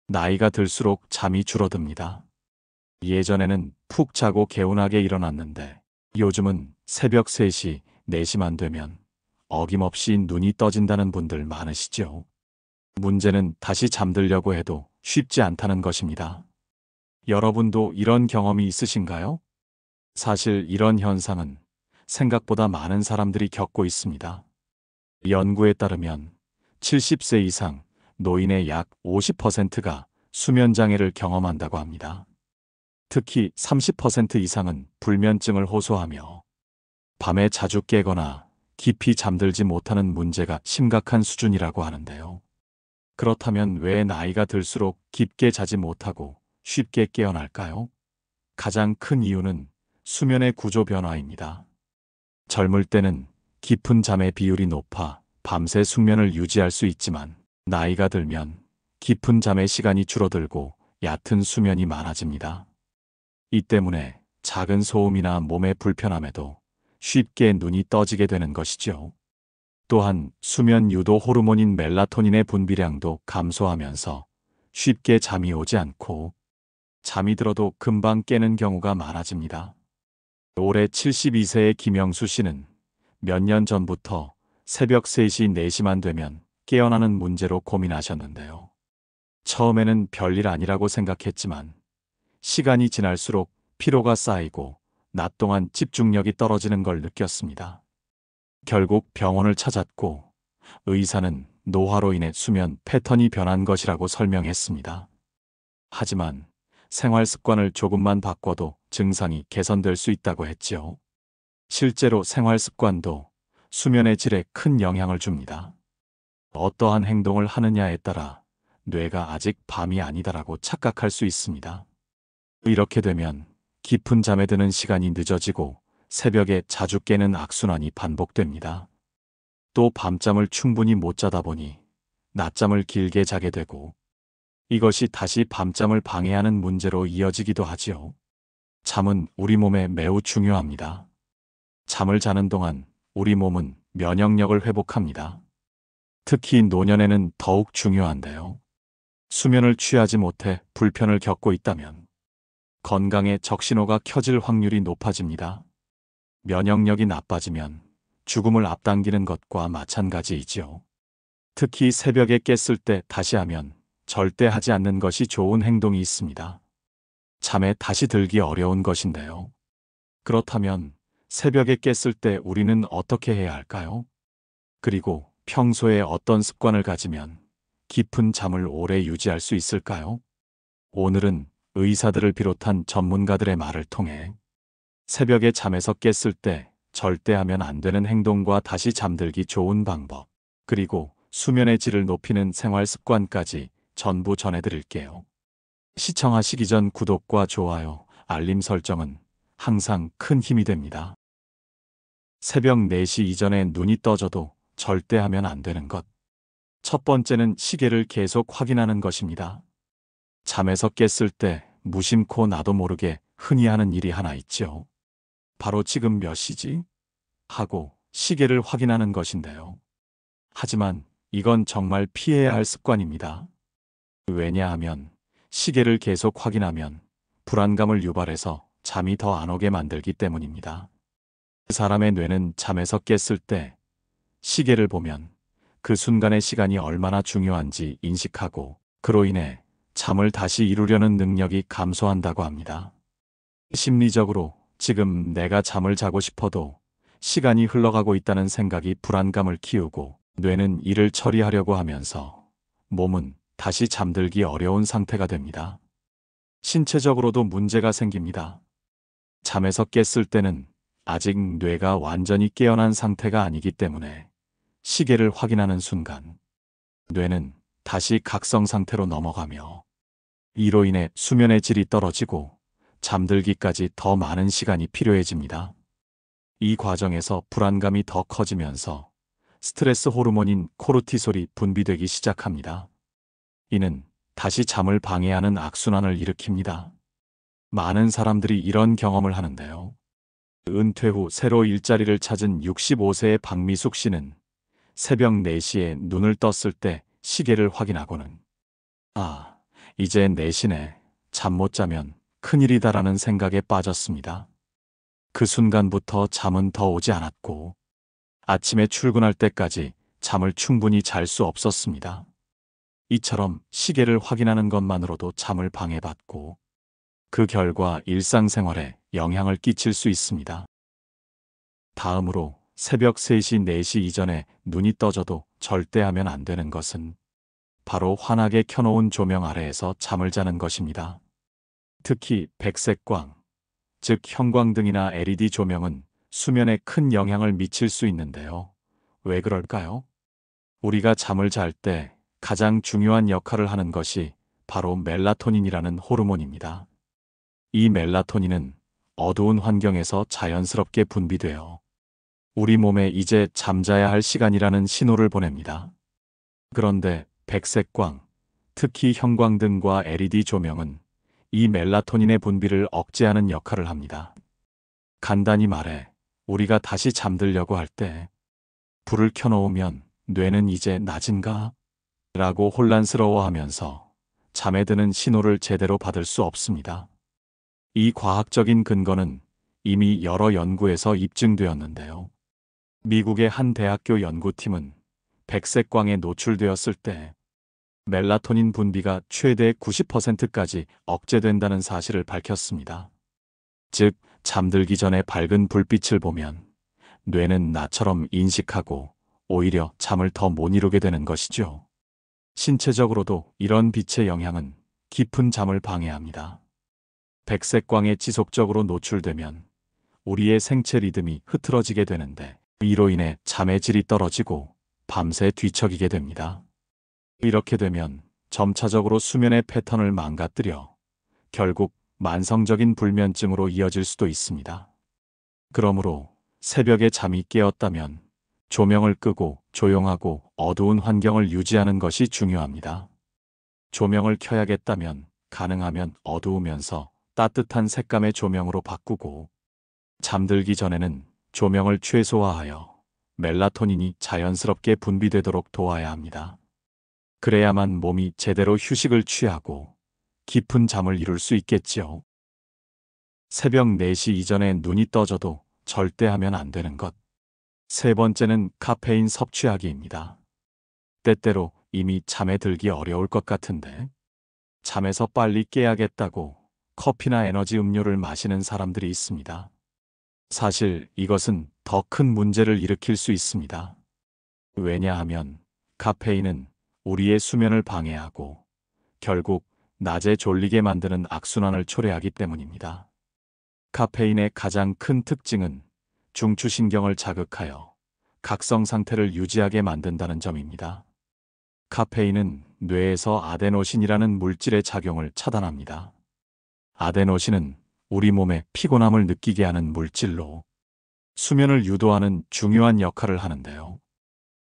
나이가 들수록 잠이 줄어듭니다. 예전에는 푹 자고 개운하게 일어났는데 요즘은 새벽 3시, 4시만 되면 어김없이 눈이 떠진다는 분들 많으시죠? 문제는 다시 잠들려고 해도 쉽지 않다는 것입니다. 여러분도 이런 경험이 있으신가요? 사실 이런 현상은 생각보다 많은 사람들이 겪고 있습니다. 연구에 따르면 70세 이상 노인의 약 50%가 수면장애를 경험한다고 합니다. 특히 30% 이상은 불면증을 호소하며 밤에 자주 깨거나 깊이 잠들지 못하는 문제가 심각한 수준이라고 하는데요. 그렇다면 왜 나이가 들수록 깊게 자지 못하고 쉽게 깨어날까요? 가장 큰 이유는 수면의 구조 변화입니다. 젊을 때는 깊은 잠의 비율이 높아 밤새 숙면을 유지할 수 있지만 나이가 들면 깊은 잠의 시간이 줄어들고 얕은 수면이 많아집니다. 이 때문에 작은 소음이나 몸의 불편함에도 쉽게 눈이 떠지게 되는 것이죠. 또한 수면 유도 호르몬인 멜라토닌의 분비량도 감소하면서 쉽게 잠이 오지 않고 잠이 들어도 금방 깨는 경우가 많아집니다. 올해 72세의 김영수 씨는 몇 년 전부터 새벽 3시, 4시만 되면 깨어나는 문제로 고민하셨는데요. 처음에는 별일 아니라고 생각했지만 시간이 지날수록 피로가 쌓이고 낮 동안 집중력이 떨어지는 걸 느꼈습니다. 결국 병원을 찾았고 의사는 노화로 인해 수면 패턴이 변한 것이라고 설명했습니다. 하지만 생활 습관을 조금만 바꿔도 증상이 개선될 수 있다고 했지요. 실제로 생활 습관도 수면의 질에 큰 영향을 줍니다. 어떠한 행동을 하느냐에 따라 뇌가 아직 밤이 아니다라고 착각할 수 있습니다. 이렇게 되면 깊은 잠에 드는 시간이 늦어지고 새벽에 자주 깨는 악순환이 반복됩니다. 또 밤잠을 충분히 못 자다 보니 낮잠을 길게 자게 되고 이것이 다시 밤잠을 방해하는 문제로 이어지기도 하지요. 잠은 우리 몸에 매우 중요합니다. 잠을 자는 동안 우리 몸은 면역력을 회복합니다. 특히 노년에는 더욱 중요한데요. 수면을 취하지 못해 불편을 겪고 있다면 건강에 적신호가 켜질 확률이 높아집니다. 면역력이 나빠지면 죽음을 앞당기는 것과 마찬가지이지요. 특히 새벽에 깼을 때 다시 하면 절대 하지 않는 것이 좋은 행동이 있습니다. 잠에 다시 들기 어려운 것인데요. 그렇다면 새벽에 깼을 때 우리는 어떻게 해야 할까요? 그리고 평소에 어떤 습관을 가지면 깊은 잠을 오래 유지할 수 있을까요? 오늘은 의사들을 비롯한 전문가들의 말을 통해 새벽에 잠에서 깼을 때 절대 하면 안 되는 행동과 다시 잠들기 좋은 방법, 그리고 수면의 질을 높이는 생활 습관까지 전부 전해드릴게요. 시청하시기 전 구독과 좋아요, 알림 설정은 항상 큰 힘이 됩니다. 새벽 4시 이전에 눈이 떠져도 절대 하면 안 되는 것. 첫 번째는 시계를 계속 확인하는 것입니다. 잠에서 깼을 때 무심코 나도 모르게 흔히 하는 일이 하나 있죠. 바로 지금 몇 시지? 하고 시계를 확인하는 것인데요. 하지만 이건 정말 피해야 할 습관입니다. 왜냐하면 시계를 계속 확인하면 불안감을 유발해서 잠이 더 안 오게 만들기 때문입니다. 사람의 뇌는 잠에서 깼을 때 시계를 보면 그 순간의 시간이 얼마나 중요한지 인식하고 그로 인해 잠을 다시 이루려는 능력이 감소한다고 합니다. 심리적으로 지금 내가 잠을 자고 싶어도 시간이 흘러가고 있다는 생각이 불안감을 키우고 뇌는 이를 처리하려고 하면서 몸은 다시 잠들기 어려운 상태가 됩니다. 신체적으로도 문제가 생깁니다. 잠에서 깼을 때는 아직 뇌가 완전히 깨어난 상태가 아니기 때문에 시계를 확인하는 순간 뇌는 다시 각성 상태로 넘어가며 이로 인해 수면의 질이 떨어지고 잠들기까지 더 많은 시간이 필요해집니다. 이 과정에서 불안감이 더 커지면서 스트레스 호르몬인 코르티솔이 분비되기 시작합니다. 이는 다시 잠을 방해하는 악순환을 일으킵니다. 많은 사람들이 이런 경험을 하는데요. 은퇴 후 새로 일자리를 찾은 65세의 박미숙 씨는 새벽 4시에 눈을 떴을 때 시계를 확인하고는 이제 내신에 잠 못 자면 큰일이다라는 생각에 빠졌습니다. 그 순간부터 잠은 더 오지 않았고 아침에 출근할 때까지 잠을 충분히 잘 수 없었습니다. 이처럼 시계를 확인하는 것만으로도 잠을 방해받고 그 결과 일상생활에 영향을 끼칠 수 있습니다. 다음으로 새벽 3시, 4시 이전에 눈이 떠져도 절대 하면 안 되는 것은 바로 환하게 켜놓은 조명 아래에서 잠을 자는 것입니다. 특히 백색광, 즉 형광등이나 LED 조명은 수면에 큰 영향을 미칠 수 있는데요. 왜 그럴까요? 우리가 잠을 잘 때 가장 중요한 역할을 하는 것이 바로 멜라토닌이라는 호르몬입니다. 이 멜라토닌은 어두운 환경에서 자연스럽게 분비되어 우리 몸에 이제 잠자야 할 시간이라는 신호를 보냅니다. 그런데 백색광, 특히 형광등과 LED 조명은 이 멜라토닌의 분비를 억제하는 역할을 합니다. 간단히 말해 우리가 다시 잠들려고 할 때 불을 켜놓으면 뇌는 이제 낮인가? 라고 혼란스러워하면서 잠에 드는 신호를 제대로 받을 수 없습니다. 이 과학적인 근거는 이미 여러 연구에서 입증되었는데요. 미국의 한 대학교 연구팀은 백색광에 노출되었을 때 멜라토닌 분비가 최대 90%까지 억제된다는 사실을 밝혔습니다. 즉, 잠들기 전에 밝은 불빛을 보면 뇌는 나처럼 인식하고 오히려 잠을 더 못 이루게 되는 것이죠. 신체적으로도 이런 빛의 영향은 깊은 잠을 방해합니다. 백색광에 지속적으로 노출되면 우리의 생체 리듬이 흐트러지게 되는데 이로 인해 잠의 질이 떨어지고 밤새 뒤척이게 됩니다. 이렇게 되면 점차적으로 수면의 패턴을 망가뜨려 결국 만성적인 불면증으로 이어질 수도 있습니다. 그러므로 새벽에 잠이 깨었다면 조명을 끄고 조용하고 어두운 환경을 유지하는 것이 중요합니다. 조명을 켜야겠다면 가능하면 어두우면서 따뜻한 색감의 조명으로 바꾸고 잠들기 전에는 조명을 최소화하여 멜라토닌이 자연스럽게 분비되도록 도와야 합니다. 그래야만 몸이 제대로 휴식을 취하고 깊은 잠을 이룰 수 있겠지요. 새벽 4시 이전에 눈이 떠져도 절대 하면 안 되는 것. 세 번째는 카페인 섭취하기입니다. 때때로 이미 잠에 들기 어려울 것 같은데 잠에서 빨리 깨야겠다고 커피나 에너지 음료를 마시는 사람들이 있습니다. 사실 이것은 더 큰 문제를 일으킬 수 있습니다. 왜냐하면 카페인은 우리의 수면을 방해하고 결국 낮에 졸리게 만드는 악순환을 초래하기 때문입니다. 카페인의 가장 큰 특징은 중추신경을 자극하여 각성 상태를 유지하게 만든다는 점입니다. 카페인은 뇌에서 아데노신이라는 물질의 작용을 차단합니다. 아데노신은 우리 몸에 피곤함을 느끼게 하는 물질로 수면을 유도하는 중요한 역할을 하는데요.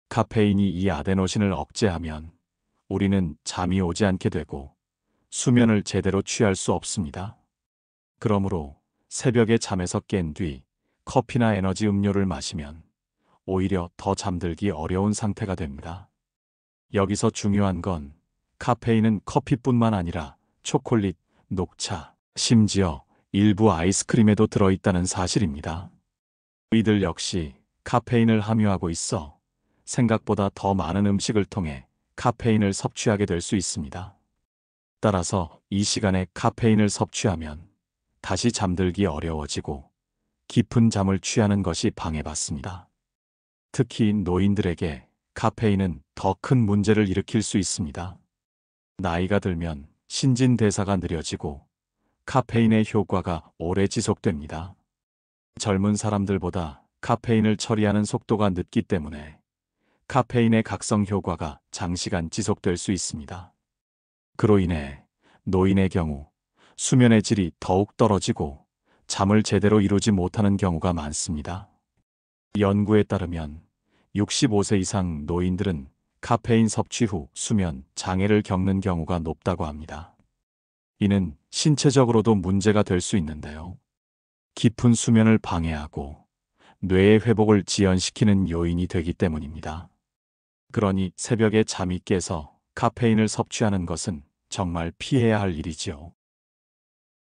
카페인이 이 아데노신을 억제하면 우리는 잠이 오지 않게 되고 수면을 제대로 취할 수 없습니다. 그러므로 새벽에 잠에서 깬 뒤 커피나 에너지 음료를 마시면 오히려 더 잠들기 어려운 상태가 됩니다. 여기서 중요한 건 카페인은 커피뿐만 아니라 초콜릿, 녹차, 심지어 일부 아이스크림에도 들어있다는 사실입니다. 이들 역시 카페인을 함유하고 있어 생각보다 더 많은 음식을 통해 카페인을 섭취하게 될 수 있습니다. 따라서 이 시간에 카페인을 섭취하면 다시 잠들기 어려워지고 깊은 잠을 취하는 것이 방해받습니다. 특히 노인들에게 카페인은 더 큰 문제를 일으킬 수 있습니다. 나이가 들면 신진대사가 느려지고 카페인의 효과가 오래 지속됩니다. 젊은 사람들보다 카페인을 처리하는 속도가 늦기 때문에 카페인의 각성 효과가 장시간 지속될 수 있습니다. 그로 인해 노인의 경우 수면의 질이 더욱 떨어지고 잠을 제대로 이루지 못하는 경우가 많습니다. 연구에 따르면 65세 이상 노인들은 카페인 섭취 후 수면 장애를 겪는 경우가 높다고 합니다. 이는 신체적으로도 문제가 될 수 있는데요. 깊은 수면을 방해하고 뇌의 회복을 지연시키는 요인이 되기 때문입니다. 그러니 새벽에 잠이 깨서 카페인을 섭취하는 것은 정말 피해야 할 일이지요.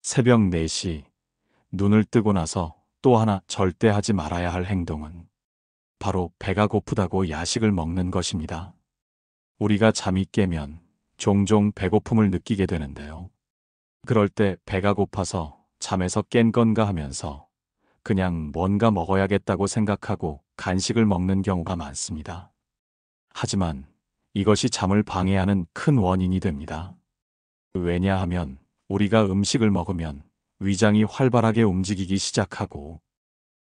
새벽 4시, 눈을 뜨고 나서 또 하나 절대 하지 말아야 할 행동은 바로 배가 고프다고 야식을 먹는 것입니다. 우리가 잠이 깨면 종종 배고픔을 느끼게 되는데요. 그럴 때 배가 고파서 잠에서 깬 건가 하면서 그냥 뭔가 먹어야겠다고 생각하고 간식을 먹는 경우가 많습니다. 하지만 이것이 잠을 방해하는 큰 원인이 됩니다. 왜냐하면 우리가 음식을 먹으면 위장이 활발하게 움직이기 시작하고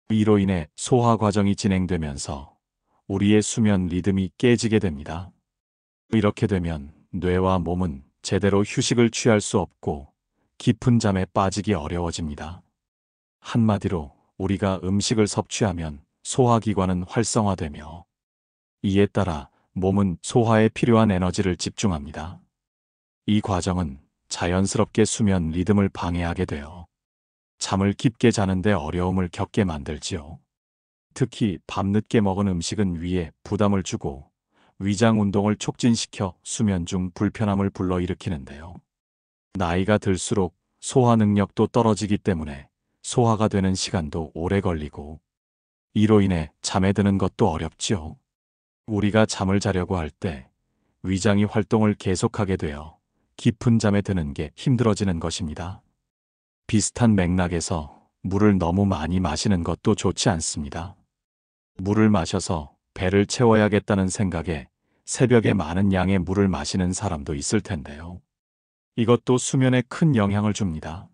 이로 인해 소화 과정이 진행되면서 우리의 수면 리듬이 깨지게 됩니다. 이렇게 되면 뇌와 몸은 제대로 휴식을 취할 수 없고 깊은 잠에 빠지기 어려워집니다. 한마디로 우리가 음식을 섭취하면 소화기관은 활성화되며 이에 따라 몸은 소화에 필요한 에너지를 집중합니다. 이 과정은 자연스럽게 수면 리듬을 방해하게 되어 잠을 깊게 자는데 어려움을 겪게 만들지요. 특히 밤늦게 먹은 음식은 위에 부담을 주고 위장 운동을 촉진시켜 수면 중 불편함을 불러일으키는데요. 나이가 들수록 소화 능력도 떨어지기 때문에 소화가 되는 시간도 오래 걸리고 이로 인해 잠에 드는 것도 어렵지요. 우리가 잠을 자려고 할 때 위장이 활동을 계속하게 되어 깊은 잠에 드는 게 힘들어지는 것입니다. 비슷한 맥락에서 물을 너무 많이 마시는 것도 좋지 않습니다. 물을 마셔서 배를 채워야겠다는 생각에 새벽에 많은 양의 물을 마시는 사람도 있을 텐데요. 이것도 수면에 큰 영향을 줍니다.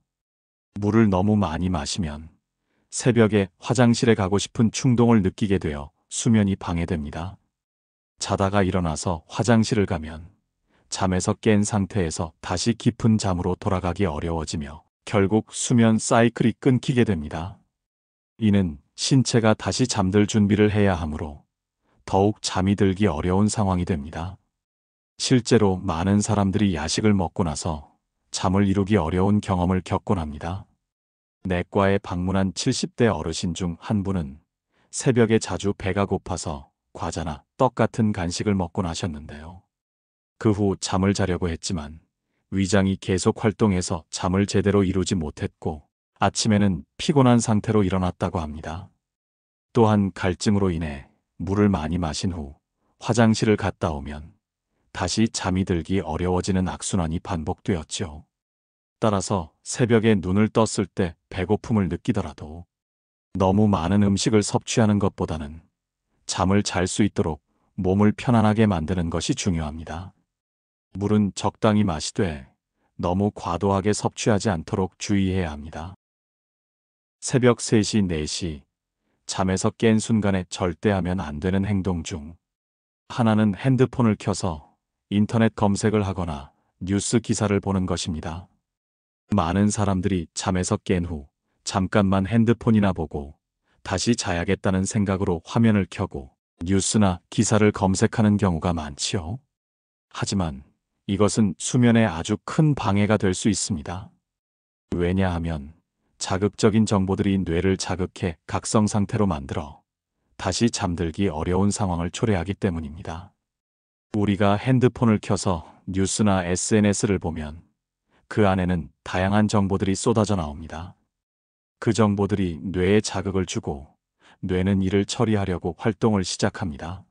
물을 너무 많이 마시면 새벽에 화장실에 가고 싶은 충동을 느끼게 되어 수면이 방해됩니다. 자다가 일어나서 화장실을 가면 잠에서 깬 상태에서 다시 깊은 잠으로 돌아가기 어려워지며 결국 수면 사이클이 끊기게 됩니다. 이는 신체가 다시 잠들 준비를 해야 하므로 더욱 잠이 들기 어려운 상황이 됩니다. 실제로 많은 사람들이 야식을 먹고 나서 잠을 이루기 어려운 경험을 겪곤 합니다. 내과에 방문한 70대 어르신 중 한 분은 새벽에 자주 배가 고파서 과자나 떡 같은 간식을 먹곤 하셨는데요. 그 후 잠을 자려고 했지만 위장이 계속 활동해서 잠을 제대로 이루지 못했고 아침에는 피곤한 상태로 일어났다고 합니다. 또한 갈증으로 인해 물을 많이 마신 후 화장실을 갔다 오면 다시 잠이 들기 어려워지는 악순환이 반복되었죠. 따라서 새벽에 눈을 떴을 때 배고픔을 느끼더라도 너무 많은 음식을 섭취하는 것보다는 잠을 잘 수 있도록 몸을 편안하게 만드는 것이 중요합니다. 물은 적당히 마시되 너무 과도하게 섭취하지 않도록 주의해야 합니다. 새벽 3시, 4시, 잠에서 깬 순간에 절대 하면 안 되는 행동 중 하나는 핸드폰을 켜서 인터넷 검색을 하거나 뉴스 기사를 보는 것입니다. 많은 사람들이 잠에서 깬 후 잠깐만 핸드폰이나 보고 다시 자야겠다는 생각으로 화면을 켜고 뉴스나 기사를 검색하는 경우가 많지요. 하지만 이것은 수면에 아주 큰 방해가 될 수 있습니다. 왜냐하면 자극적인 정보들이 뇌를 자극해 각성 상태로 만들어 다시 잠들기 어려운 상황을 초래하기 때문입니다. 우리가 핸드폰을 켜서 뉴스나 SNS를 보면 그 안에는 다양한 정보들이 쏟아져 나옵니다. 그 정보들이 뇌에 자극을 주고 뇌는 이를 처리하려고 활동을 시작합니다.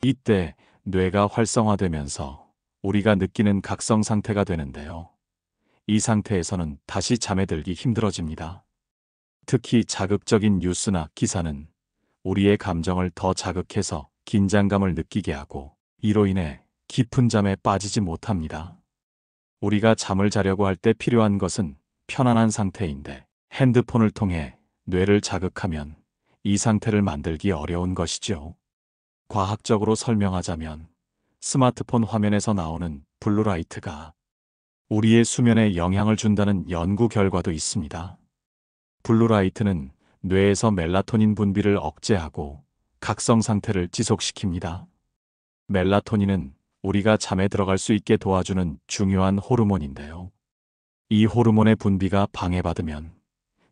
이때 뇌가 활성화되면서 우리가 느끼는 각성 상태가 되는데요. 이 상태에서는 다시 잠에 들기 힘들어집니다. 특히 자극적인 뉴스나 기사는 우리의 감정을 더 자극해서 긴장감을 느끼게 하고 이로 인해 깊은 잠에 빠지지 못합니다. 우리가 잠을 자려고 할 때 필요한 것은 편안한 상태인데 핸드폰을 통해 뇌를 자극하면 이 상태를 만들기 어려운 것이죠. 과학적으로 설명하자면 스마트폰 화면에서 나오는 블루라이트가 우리의 수면에 영향을 준다는 연구 결과도 있습니다. 블루라이트는 뇌에서 멜라토닌 분비를 억제하고 각성 상태를 지속시킵니다. 멜라토닌은 우리가 잠에 들어갈 수 있게 도와주는 중요한 호르몬인데요. 이 호르몬의 분비가 방해받으면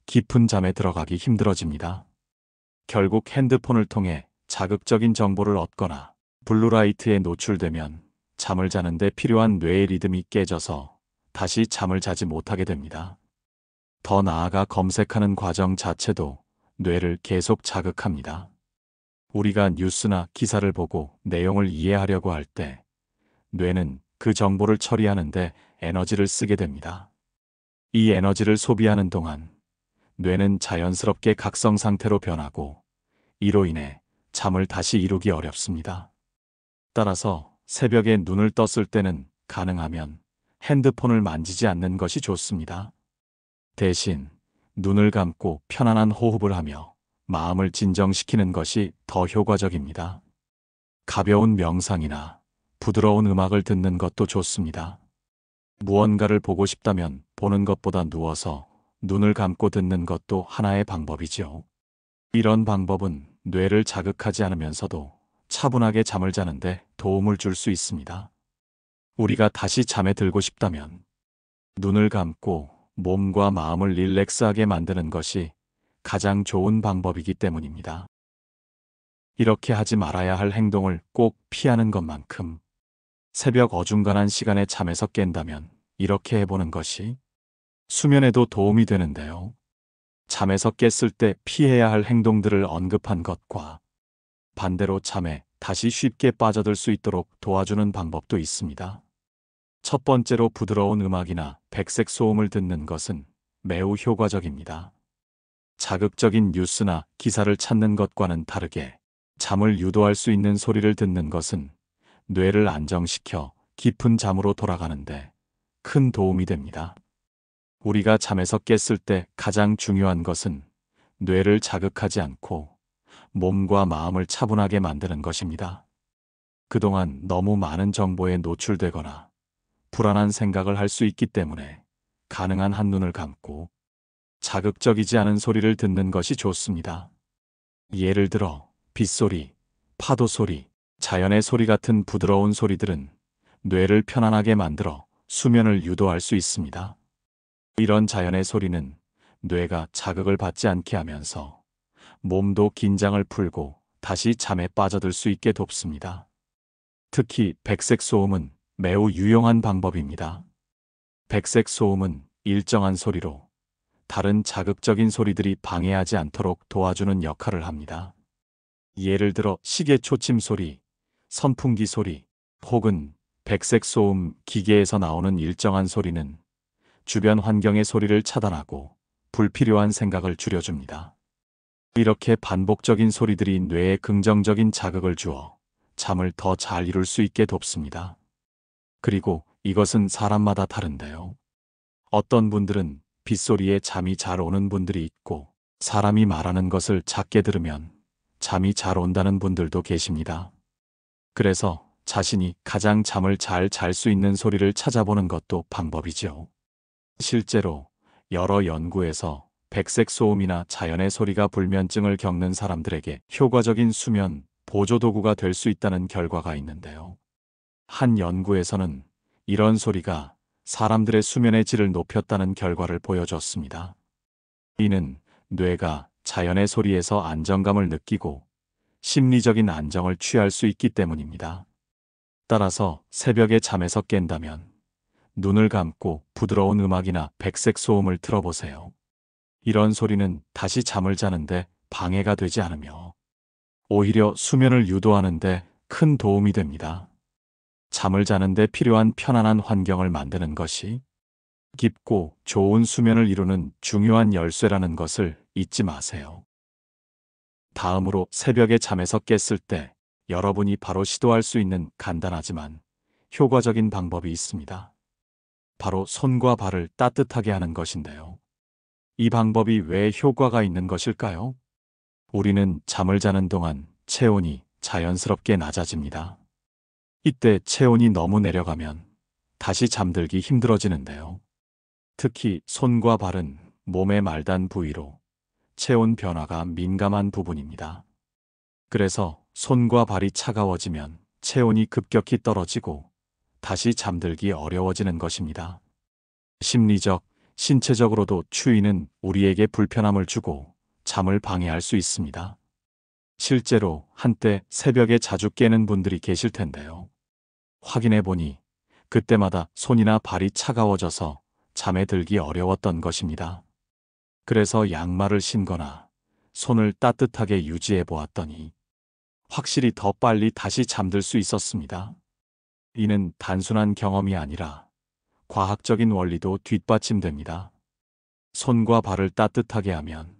깊은 잠에 들어가기 힘들어집니다. 결국 핸드폰을 통해 자극적인 정보를 얻거나 블루라이트에 노출되면 잠을 자는데 필요한 뇌의 리듬이 깨져서 다시 잠을 자지 못하게 됩니다. 더 나아가 검색하는 과정 자체도 뇌를 계속 자극합니다. 우리가 뉴스나 기사를 보고 내용을 이해하려고 할 때 뇌는 그 정보를 처리하는데 에너지를 쓰게 됩니다. 이 에너지를 소비하는 동안 뇌는 자연스럽게 각성 상태로 변하고 이로 인해 잠을 다시 이루기 어렵습니다. 따라서 새벽에 눈을 떴을 때는 가능하면 핸드폰을 만지지 않는 것이 좋습니다. 대신 눈을 감고 편안한 호흡을 하며 마음을 진정시키는 것이 더 효과적입니다. 가벼운 명상이나 부드러운 음악을 듣는 것도 좋습니다. 무언가를 보고 싶다면 보는 것보다 누워서 눈을 감고 듣는 것도 하나의 방법이지요. 이런 방법은 뇌를 자극하지 않으면서도 차분하게 잠을 자는데 도움을 줄 수 있습니다. 우리가 다시 잠에 들고 싶다면 눈을 감고 몸과 마음을 릴렉스하게 만드는 것이 가장 좋은 방법이기 때문입니다. 이렇게 하지 말아야 할 행동을 꼭 피하는 것만큼 새벽 어중간한 시간에 잠에서 깬다면 이렇게 해보는 것이 수면에도 도움이 되는데요. 잠에서 깼을 때 피해야 할 행동들을 언급한 것과 반대로 잠에 다시 쉽게 빠져들 수 있도록 도와주는 방법도 있습니다. 첫 번째로 부드러운 음악이나 백색 소음을 듣는 것은 매우 효과적입니다. 자극적인 뉴스나 기사를 찾는 것과는 다르게 잠을 유도할 수 있는 소리를 듣는 것은 뇌를 안정시켜 깊은 잠으로 돌아가는데 큰 도움이 됩니다. 우리가 잠에서 깼을 때 가장 중요한 것은 뇌를 자극하지 않고 몸과 마음을 차분하게 만드는 것입니다. 그동안 너무 많은 정보에 노출되거나 불안한 생각을 할 수 있기 때문에 가능한 한눈을 감고 자극적이지 않은 소리를 듣는 것이 좋습니다. 예를 들어 빗소리, 파도 소리, 자연의 소리 같은 부드러운 소리들은 뇌를 편안하게 만들어 수면을 유도할 수 있습니다. 이런 자연의 소리는 뇌가 자극을 받지 않게 하면서 몸도 긴장을 풀고 다시 잠에 빠져들 수 있게 돕습니다. 특히 백색 소음은 매우 유용한 방법입니다. 백색 소음은 일정한 소리로 다른 자극적인 소리들이 방해하지 않도록 도와주는 역할을 합니다. 예를 들어 시계 초침 소리, 선풍기 소리, 혹은 백색 소음 기계에서 나오는 일정한 소리는 주변 환경의 소리를 차단하고 불필요한 생각을 줄여줍니다. 이렇게 반복적인 소리들이 뇌에 긍정적인 자극을 주어 잠을 더 잘 이룰 수 있게 돕습니다. 그리고 이것은 사람마다 다른데요. 어떤 분들은 빗소리에 잠이 잘 오는 분들이 있고 사람이 말하는 것을 작게 들으면 잠이 잘 온다는 분들도 계십니다. 그래서 자신이 가장 잠을 잘 잘 수 있는 소리를 찾아보는 것도 방법이죠. 실제로 여러 연구에서 백색 소음이나 자연의 소리가 불면증을 겪는 사람들에게 효과적인 수면 보조 도구가 될 수 있다는 결과가 있는데요. 한 연구에서는 이런 소리가 사람들의 수면의 질을 높였다는 결과를 보여줬습니다. 이는 뇌가 자연의 소리에서 안정감을 느끼고 심리적인 안정을 취할 수 있기 때문입니다. 따라서 새벽에 잠에서 깬다면 눈을 감고 부드러운 음악이나 백색 소음을 틀어보세요. 이런 소리는 다시 잠을 자는데 방해가 되지 않으며 오히려 수면을 유도하는데 큰 도움이 됩니다. 잠을 자는데 필요한 편안한 환경을 만드는 것이 깊고 좋은 수면을 이루는 중요한 열쇠라는 것을 잊지 마세요. 다음으로 새벽에 잠에서 깼을 때 여러분이 바로 시도할 수 있는 간단하지만 효과적인 방법이 있습니다. 바로 손과 발을 따뜻하게 하는 것인데요. 이 방법이 왜 효과가 있는 것일까요? 우리는 잠을 자는 동안 체온이 자연스럽게 낮아집니다. 이때 체온이 너무 내려가면 다시 잠들기 힘들어지는데요. 특히 손과 발은 몸의 말단 부위로 체온 변화가 민감한 부분입니다. 그래서 손과 발이 차가워지면 체온이 급격히 떨어지고 다시 잠들기 어려워지는 것입니다. 심리적, 신체적으로도 추위는 우리에게 불편함을 주고 잠을 방해할 수 있습니다. 실제로 한때 새벽에 자주 깨는 분들이 계실 텐데요. 확인해 보니 그때마다 손이나 발이 차가워져서 잠에 들기 어려웠던 것입니다. 그래서 양말을 신거나 손을 따뜻하게 유지해 보았더니 확실히 더 빨리 다시 잠들 수 있었습니다. 이는 단순한 경험이 아니라 과학적인 원리도 뒷받침됩니다. 손과 발을 따뜻하게 하면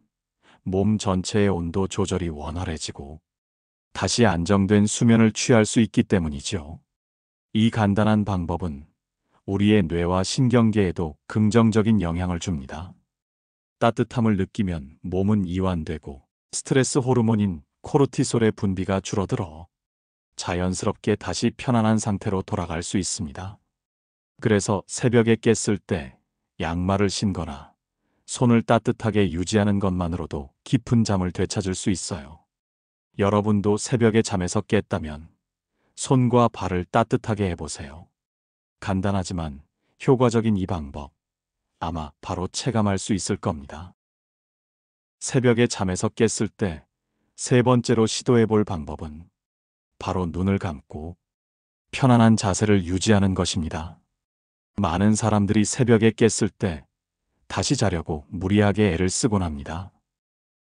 몸 전체의 온도 조절이 원활해지고 다시 안정된 수면을 취할 수 있기 때문이죠. 이 간단한 방법은 우리의 뇌와 신경계에도 긍정적인 영향을 줍니다. 따뜻함을 느끼면 몸은 이완되고 스트레스 호르몬인 코르티솔의 분비가 줄어들어 자연스럽게 다시 편안한 상태로 돌아갈 수 있습니다. 그래서 새벽에 깼을 때 양말을 신거나 손을 따뜻하게 유지하는 것만으로도 깊은 잠을 되찾을 수 있어요. 여러분도 새벽에 잠에서 깼다면 손과 발을 따뜻하게 해보세요. 간단하지만 효과적인 이 방법, 아마 바로 체감할 수 있을 겁니다. 새벽에 잠에서 깼을 때 세 번째로 시도해 볼 방법은 바로 눈을 감고 편안한 자세를 유지하는 것입니다. 많은 사람들이 새벽에 깼을 때 다시 자려고 무리하게 애를 쓰곤 합니다.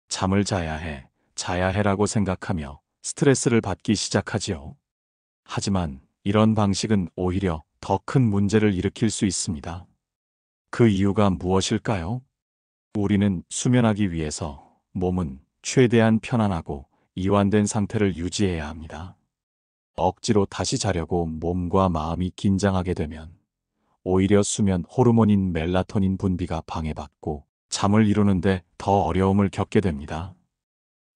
잠을 자야 해라고 생각하며 스트레스를 받기 시작하지요. 하지만 이런 방식은 오히려 더 큰 문제를 일으킬 수 있습니다. 그 이유가 무엇일까요? 우리는 수면하기 위해서 몸은 최대한 편안하고 이완된 상태를 유지해야 합니다. 억지로 다시 자려고 몸과 마음이 긴장하게 되면 오히려 수면 호르몬인 멜라토닌 분비가 방해받고 잠을 이루는데 더 어려움을 겪게 됩니다.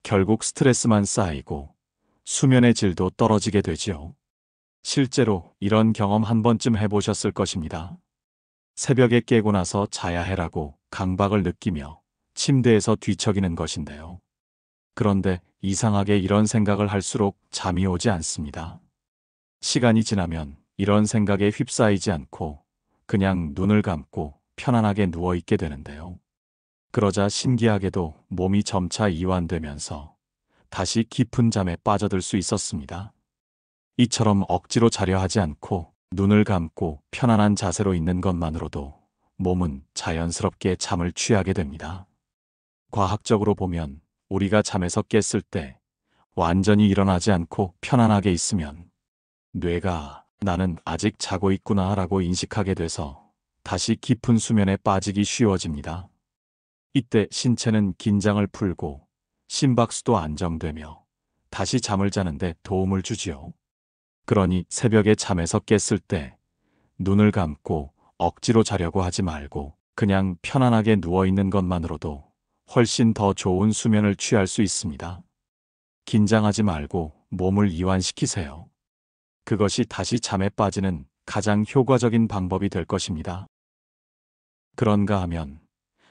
결국 스트레스만 쌓이고 수면의 질도 떨어지게 되지요. 실제로 이런 경험 한 번쯤 해보셨을 것입니다. 새벽에 깨고 나서 자야 해라고 강박을 느끼며 침대에서 뒤척이는 것인데요. 그런데 이상하게 이런 생각을 할수록 잠이 오지 않습니다. 시간이 지나면 이런 생각에 휩싸이지 않고 그냥 눈을 감고 편안하게 누워있게 되는데요. 그러자 신기하게도 몸이 점차 이완되면서 다시 깊은 잠에 빠져들 수 있었습니다. 이처럼 억지로 자려 하지 않고 눈을 감고 편안한 자세로 있는 것만으로도 몸은 자연스럽게 잠을 취하게 됩니다. 과학적으로 보면 우리가 잠에서 깼을 때 완전히 일어나지 않고 편안하게 있으면 뇌가 나는 아직 자고 있구나 라고 인식하게 돼서 다시 깊은 수면에 빠지기 쉬워집니다. 이때 신체는 긴장을 풀고 심박수도 안정되며 다시 잠을 자는데 도움을 주지요. 그러니 새벽에 잠에서 깼을 때 눈을 감고 억지로 자려고 하지 말고 그냥 편안하게 누워있는 것만으로도 훨씬 더 좋은 수면을 취할 수 있습니다. 긴장하지 말고 몸을 이완시키세요. 그것이 다시 잠에 빠지는 가장 효과적인 방법이 될 것입니다. 그런가 하면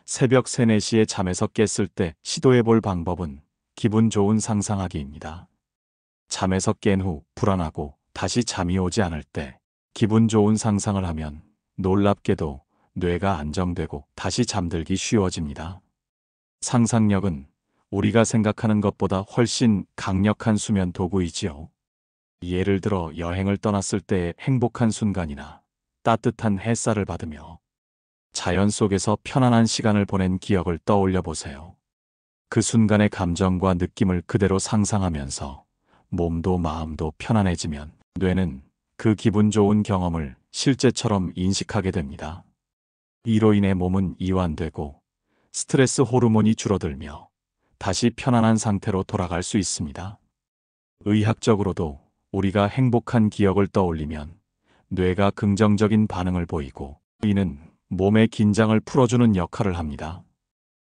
새벽 3, 4시에 잠에서 깼을 때 시도해 볼 방법은 기분 좋은 상상하기입니다. 잠에서 깬 후 불안하고 다시 잠이 오지 않을 때 기분 좋은 상상을 하면 놀랍게도 뇌가 안정되고 다시 잠들기 쉬워집니다. 상상력은 우리가 생각하는 것보다 훨씬 강력한 수면 도구이지요. 예를 들어 여행을 떠났을 때의 행복한 순간이나 따뜻한 햇살을 받으며 자연 속에서 편안한 시간을 보낸 기억을 떠올려 보세요. 그 순간의 감정과 느낌을 그대로 상상하면서 몸도 마음도 편안해지면 뇌는 그 기분 좋은 경험을 실제처럼 인식하게 됩니다. 이로 인해 몸은 이완되고 스트레스 호르몬이 줄어들며 다시 편안한 상태로 돌아갈 수 있습니다. 의학적으로도 우리가 행복한 기억을 떠올리면 뇌가 긍정적인 반응을 보이고 이는 몸의 긴장을 풀어주는 역할을 합니다.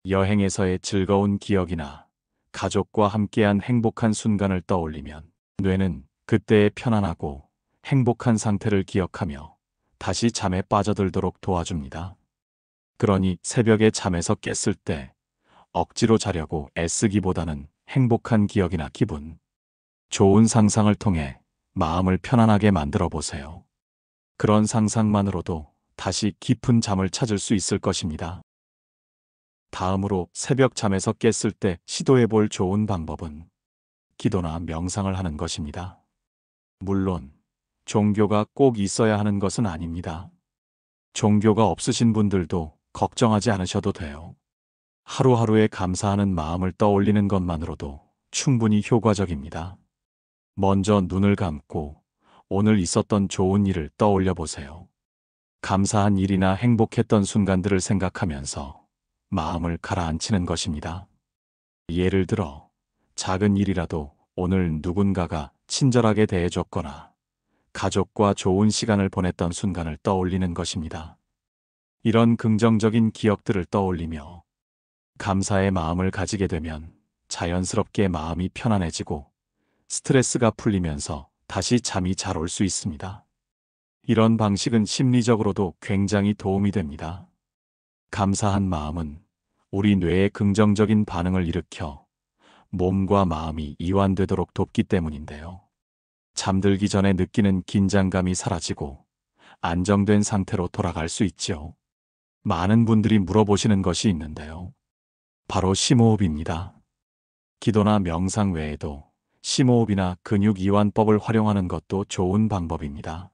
여행에서의 즐거운 기억이나 가족과 함께한 행복한 순간을 떠올리면 뇌는 그때의 편안하고 행복한 상태를 기억하며 다시 잠에 빠져들도록 도와줍니다. 그러니 새벽에 잠에서 깼을 때 억지로 자려고 애쓰기보다는 행복한 기억이나 기분, 좋은 상상을 통해 마음을 편안하게 만들어 보세요. 그런 상상만으로도 다시 깊은 잠을 찾을 수 있을 것입니다. 다음으로 새벽 잠에서 깼을 때 시도해 볼 좋은 방법은 기도나 명상을 하는 것입니다. 물론 종교가 꼭 있어야 하는 것은 아닙니다. 종교가 없으신 분들도 걱정하지 않으셔도 돼요. 하루하루에 감사하는 마음을 떠올리는 것만으로도 충분히 효과적입니다. 먼저 눈을 감고 오늘 있었던 좋은 일을 떠올려 보세요. 감사한 일이나 행복했던 순간들을 생각하면서 마음을 가라앉히는 것입니다. 예를 들어 작은 일이라도 오늘 누군가가 친절하게 대해줬거나 가족과 좋은 시간을 보냈던 순간을 떠올리는 것입니다. 이런 긍정적인 기억들을 떠올리며 감사의 마음을 가지게 되면 자연스럽게 마음이 편안해지고 스트레스가 풀리면서 다시 잠이 잘 올 수 있습니다. 이런 방식은 심리적으로도 굉장히 도움이 됩니다. 감사한 마음은 우리 뇌에 긍정적인 반응을 일으켜 몸과 마음이 이완되도록 돕기 때문인데요. 잠들기 전에 느끼는 긴장감이 사라지고 안정된 상태로 돌아갈 수 있죠. 많은 분들이 물어보시는 것이 있는데요. 바로 심호흡입니다. 기도나 명상 외에도 심호흡이나 근육 이완법을 활용하는 것도 좋은 방법입니다.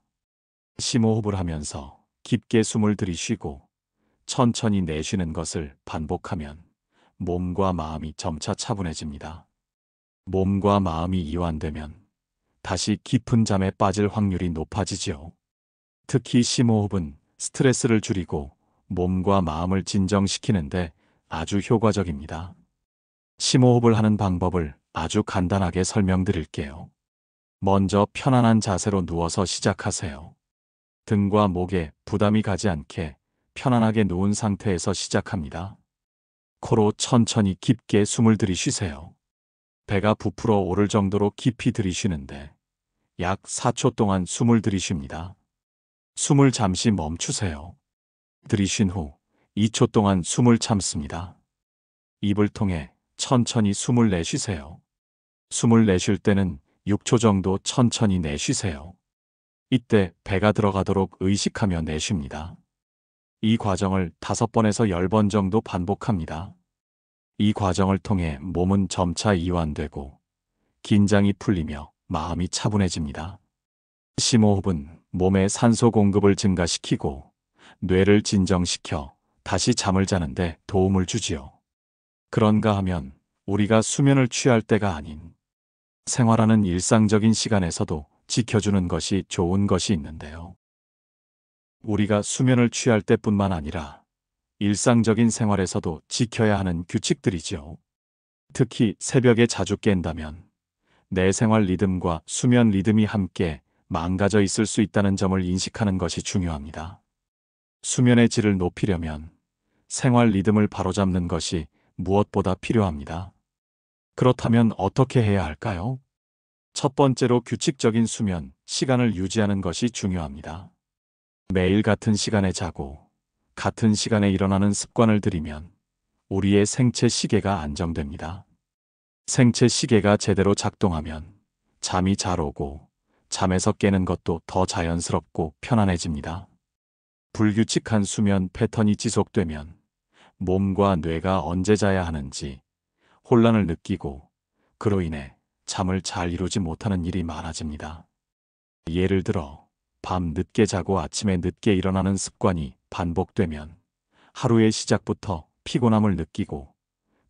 심호흡을 하면서 깊게 숨을 들이쉬고 천천히 내쉬는 것을 반복하면 몸과 마음이 점차 차분해집니다. 몸과 마음이 이완되면 다시 깊은 잠에 빠질 확률이 높아지지요. 특히 심호흡은 스트레스를 줄이고 몸과 마음을 진정시키는데 아주 효과적입니다. 심호흡을 하는 방법을 아주 간단하게 설명드릴게요. 먼저 편안한 자세로 누워서 시작하세요. 등과 목에 부담이 가지 않게 편안하게 누운 상태에서 시작합니다. 코로 천천히 깊게 숨을 들이쉬세요. 배가 부풀어 오를 정도로 깊이 들이쉬는데 약 4초 동안 숨을 들이쉽니다. 숨을 잠시 멈추세요. 들이쉰 후 2초 동안 숨을 참습니다. 입을 통해 천천히 숨을 내쉬세요. 숨을 내쉴 때는 6초 정도 천천히 내쉬세요. 이때 배가 들어가도록 의식하며 내쉽니다. 이 과정을 5번에서 10번 정도 반복합니다. 이 과정을 통해 몸은 점차 이완되고 긴장이 풀리며 마음이 차분해집니다. 심호흡은 몸에 산소 공급을 증가시키고 뇌를 진정시켜 다시 잠을 자는데 도움을 주지요. 그런가 하면 우리가 수면을 취할 때가 아닌 생활하는 일상적인 시간에서도 지켜주는 것이 좋은 것이 있는데요. 우리가 수면을 취할 때뿐만 아니라 일상적인 생활에서도 지켜야 하는 규칙들이지요. 특히 새벽에 자주 깬다면 내 생활 리듬과 수면 리듬이 함께 망가져 있을 수 있다는 점을 인식하는 것이 중요합니다. 수면의 질을 높이려면 생활 리듬을 바로잡는 것이 무엇보다 필요합니다. 그렇다면 어떻게 해야 할까요? 첫 번째로 규칙적인 수면 시간을 유지하는 것이 중요합니다. 매일 같은 시간에 자고 같은 시간에 일어나는 습관을 들이면 우리의 생체 시계가 안정됩니다. 생체 시계가 제대로 작동하면 잠이 잘 오고 잠에서 깨는 것도 더 자연스럽고 편안해집니다. 불규칙한 수면 패턴이 지속되면 몸과 뇌가 언제 자야 하는지 혼란을 느끼고 그로 인해 잠을 잘 이루지 못하는 일이 많아집니다. 예를 들어 밤 늦게 자고 아침에 늦게 일어나는 습관이 반복되면 하루의 시작부터 피곤함을 느끼고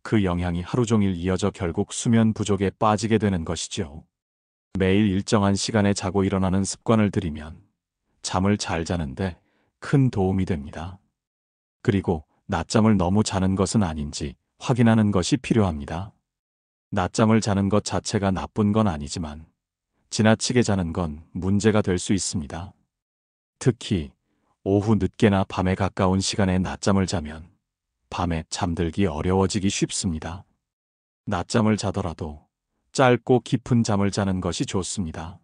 그 영향이 하루 종일 이어져 결국 수면 부족에 빠지게 되는 것이죠. 매일 일정한 시간에 자고 일어나는 습관을 들이면 잠을 잘 자는데 큰 도움이 됩니다. 그리고 낮잠을 너무 자는 것은 아닌지 확인하는 것이 필요합니다. 낮잠을 자는 것 자체가 나쁜 건 아니지만 지나치게 자는 건 문제가 될 수 있습니다. 특히 오후 늦게나 밤에 가까운 시간에 낮잠을 자면 밤에 잠들기 어려워지기 쉽습니다. 낮잠을 자더라도 짧고 깊은 잠을 자는 것이 좋습니다.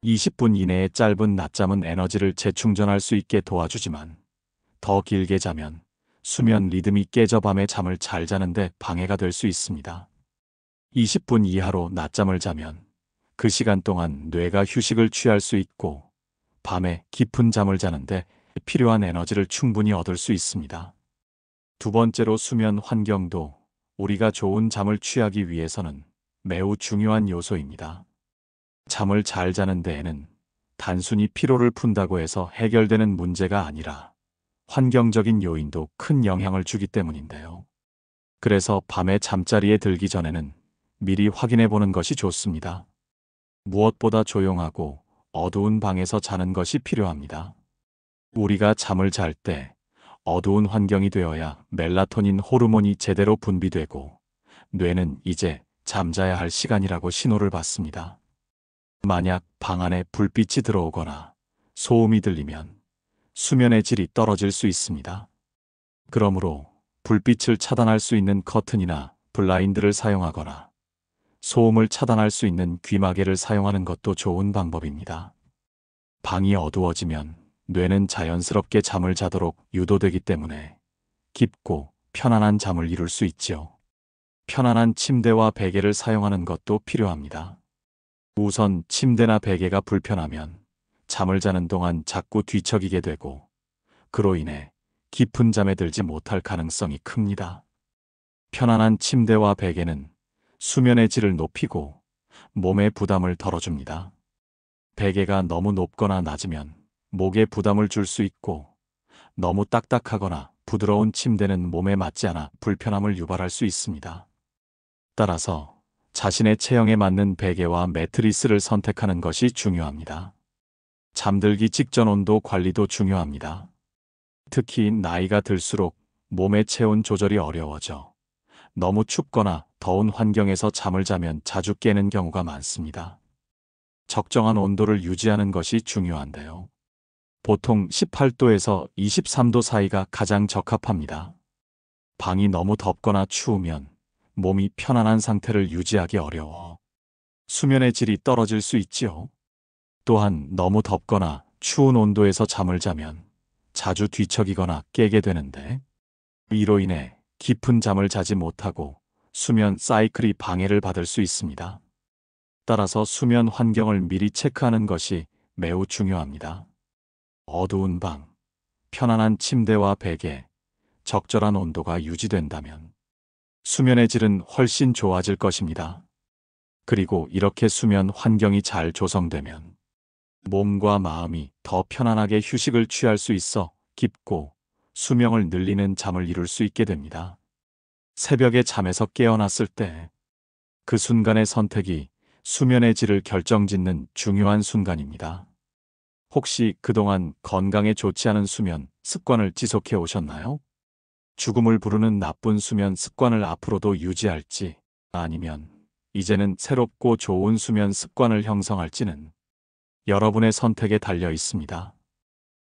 20분 이내의 짧은 낮잠은 에너지를 재충전할 수 있게 도와주지만 더 길게 자면 수면 리듬이 깨져 밤에 잠을 잘 자는데 방해가 될 수 있습니다. 20분 이하로 낮잠을 자면 그 시간 동안 뇌가 휴식을 취할 수 있고 밤에 깊은 잠을 자는데 필요한 에너지를 충분히 얻을 수 있습니다. 두 번째로 수면 환경도 우리가 좋은 잠을 취하기 위해서는 매우 중요한 요소입니다. 잠을 잘 자는 데에는 단순히 피로를 푼다고 해서 해결되는 문제가 아니라 환경적인 요인도 큰 영향을 주기 때문인데요. 그래서 밤에 잠자리에 들기 전에는 미리 확인해 보는 것이 좋습니다. 무엇보다 조용하고 어두운 방에서 자는 것이 필요합니다. 우리가 잠을 잘 때 어두운 환경이 되어야 멜라토닌 호르몬이 제대로 분비되고 뇌는 이제 잠자야 할 시간이라고 신호를 받습니다. 만약 방 안에 불빛이 들어오거나 소음이 들리면 수면의 질이 떨어질 수 있습니다. 그러므로 불빛을 차단할 수 있는 커튼이나 블라인드를 사용하거나 소음을 차단할 수 있는 귀마개를 사용하는 것도 좋은 방법입니다. 방이 어두워지면 뇌는 자연스럽게 잠을 자도록 유도되기 때문에 깊고 편안한 잠을 이룰 수 있지요. 편안한 침대와 베개를 사용하는 것도 필요합니다. 우선 침대나 베개가 불편하면 잠을 자는 동안 자꾸 뒤척이게 되고 그로 인해 깊은 잠에 들지 못할 가능성이 큽니다. 편안한 침대와 베개는 수면의 질을 높이고 몸의 부담을 덜어줍니다. 베개가 너무 높거나 낮으면 목에 부담을 줄 수 있고 너무 딱딱하거나 부드러운 침대는 몸에 맞지 않아 불편함을 유발할 수 있습니다. 따라서 자신의 체형에 맞는 베개와 매트리스를 선택하는 것이 중요합니다. 잠들기 직전 온도 관리도 중요합니다. 특히 나이가 들수록 몸의 체온 조절이 어려워져 너무 춥거나 더운 환경에서 잠을 자면 자주 깨는 경우가 많습니다. 적정한 온도를 유지하는 것이 중요한데요. 보통 18도에서 23도 사이가 가장 적합합니다. 방이 너무 덥거나 추우면 몸이 편안한 상태를 유지하기 어려워 수면의 질이 떨어질 수 있지요. 또한 너무 덥거나 추운 온도에서 잠을 자면 자주 뒤척이거나 깨게 되는데 이로 인해 깊은 잠을 자지 못하고 수면 사이클이 방해를 받을 수 있습니다. 따라서 수면 환경을 미리 체크하는 것이 매우 중요합니다. 어두운 방, 편안한 침대와 베개, 적절한 온도가 유지된다면 수면의 질은 훨씬 좋아질 것입니다. 그리고 이렇게 수면 환경이 잘 조성되면 몸과 마음이 더 편안하게 휴식을 취할 수 있어 깊고 수명을 늘리는 잠을 이룰 수 있게 됩니다. 새벽에 잠에서 깨어났을 때 그 순간의 선택이 수면의 질을 결정짓는 중요한 순간입니다. 혹시 그동안 건강에 좋지 않은 수면 습관을 지속해 오셨나요? 죽음을 부르는 나쁜 수면 습관을 앞으로도 유지할지 아니면 이제는 새롭고 좋은 수면 습관을 형성할지는 여러분의 선택에 달려 있습니다.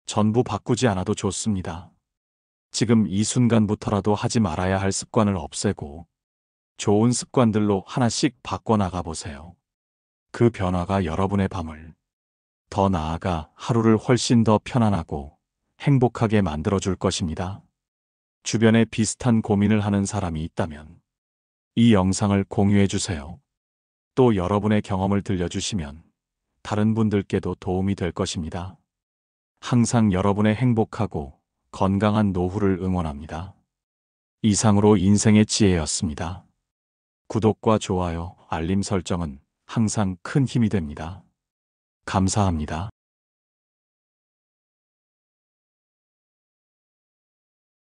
전부 바꾸지 않아도 좋습니다. 지금 이 순간부터라도 하지 말아야 할 습관을 없애고 좋은 습관들로 하나씩 바꿔나가 보세요. 그 변화가 여러분의 밤을 더 나아가 하루를 훨씬 더 편안하고 행복하게 만들어줄 것입니다. 주변에 비슷한 고민을 하는 사람이 있다면 이 영상을 공유해 주세요. 또 여러분의 경험을 들려주시면 다른 분들께도 도움이 될 것입니다. 항상 여러분의 행복하고 건강한 노후를 응원합니다. 이상으로 인생의 지혜였습니다. 구독과 좋아요, 알림 설정은 항상 큰 힘이 됩니다. 감사합니다.